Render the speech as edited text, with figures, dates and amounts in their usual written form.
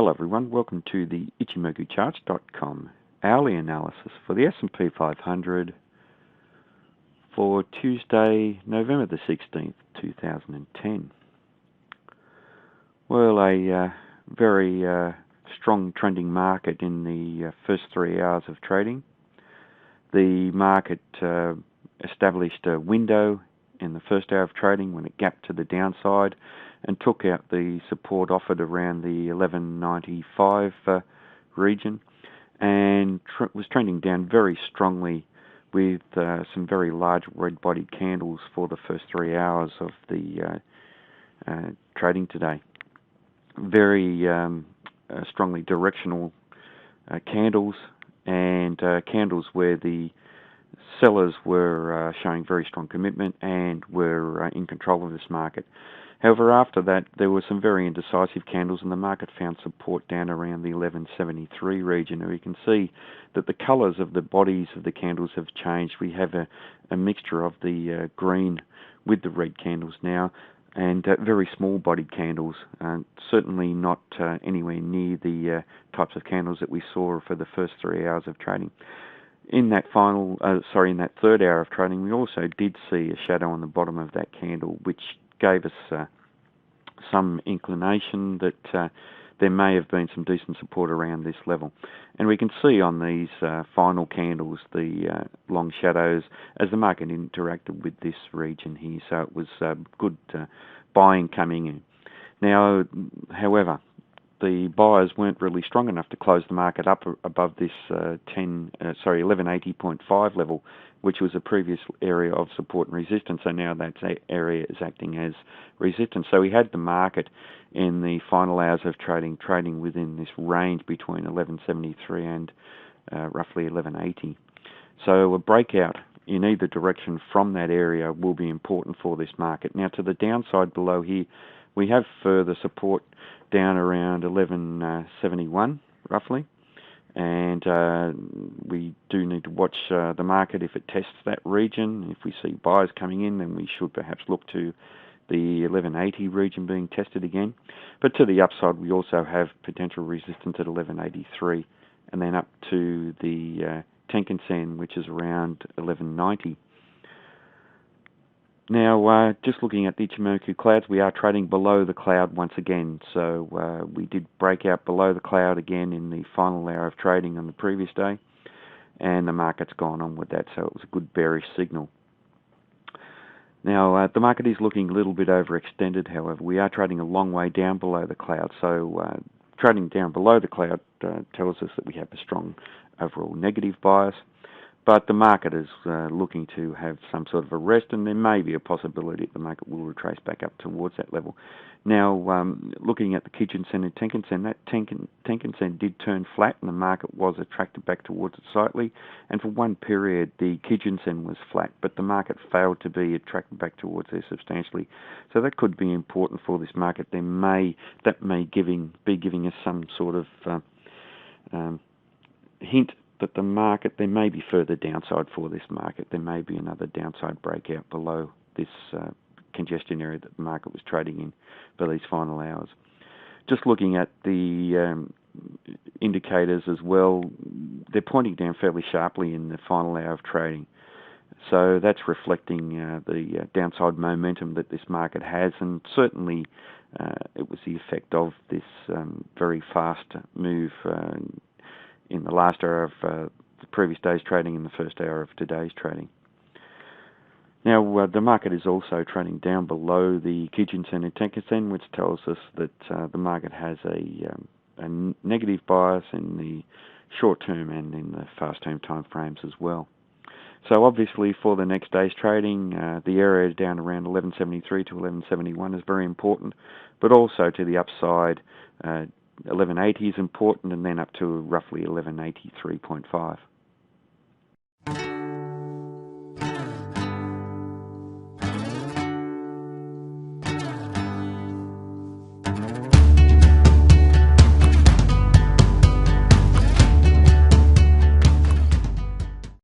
Hello everyone, welcome to the ichimokucharts.com hourly analysis for the SP 500 for Tuesday, November the 16th, 2010. Well, a very strong trending market in the first 3 hours of trading. The market established a window in the first hour of trading when it gapped to the downside and took out the support offered around the 1195 region and was trending down very strongly with some very large red-bodied candles for the first 3 hours of the trading today. Very strongly directional candles and candles where the sellers were showing very strong commitment and were in control of this market. However, after that, there were some very indecisive candles and the market found support down around the 1173 region. And we can see that the colours of the bodies of the candles have changed. We have a mixture of the green with the red candles now, and very small bodied candles, certainly not anywhere near the types of candles that we saw for the first 3 hours of trading. In that in that third hour of trading, we also did see a shadow on the bottom of that candle, which gave us some inclination that there may have been some decent support around this level. And we can see on these final candles the long shadows as the market interacted with this region here, so it was good buying coming in. Now, however, the buyers weren't really strong enough to close the market up above this 1180.5 level, which was a previous area of support and resistance. So now that area is acting as resistance. So we had the market in the final hours of trading within this range between 1173 and roughly 1180. So a breakout in either direction from that area will be important for this market. Now, to the downside below here, we have further support down around 1171 roughly, and we do need to watch the market if it tests that region. If we see buyers coming in, then we should perhaps look to the 1180 region being tested again. But to the upside, we also have potential resistance at 1183 and then up to the Tenkan-sen, which is around 1190. Now, just looking at the Ichimoku clouds, we are trading below the cloud once again. So we did break out below the cloud again in the final hour of trading on the previous day, and the market's gone on with that, so it was a good bearish signal. Now, the market is looking a little bit overextended, however. We are trading a long way down below the cloud, so trading down below the cloud tells us that we have a strong overall negative bias. But the market is looking to have some sort of a rest, and there may be a possibility that the market will retrace back up towards that level. Now, looking at the Kijun-sen and Tenkan-sen, that Tenkan-sen did turn flat, and the market was attracted back towards it slightly. And for one period, the Kijun-sen was flat, but the market failed to be attracted back towards there substantially. So that could be important for this market. That may be giving us some sort of hint that the market, there may be further downside for this market. There may be another downside breakout below this congestion area that the market was trading in for these final hours. Just looking at the indicators as well, they're pointing down fairly sharply in the final hour of trading. So that's reflecting the downside momentum that this market has, and certainly it was the effect of this very fast move in the last hour of the previous day's trading and the first hour of today's trading. Now, the market is also trading down below the Kijun-sen and Tenkan-sen, which tells us that the market has a negative bias in the short term and in the fast term time frames as well. So obviously for the next day's trading, the area down around 1173 to 1171 is very important, but also to the upside, 1180 is important, and then up to roughly 1183.5.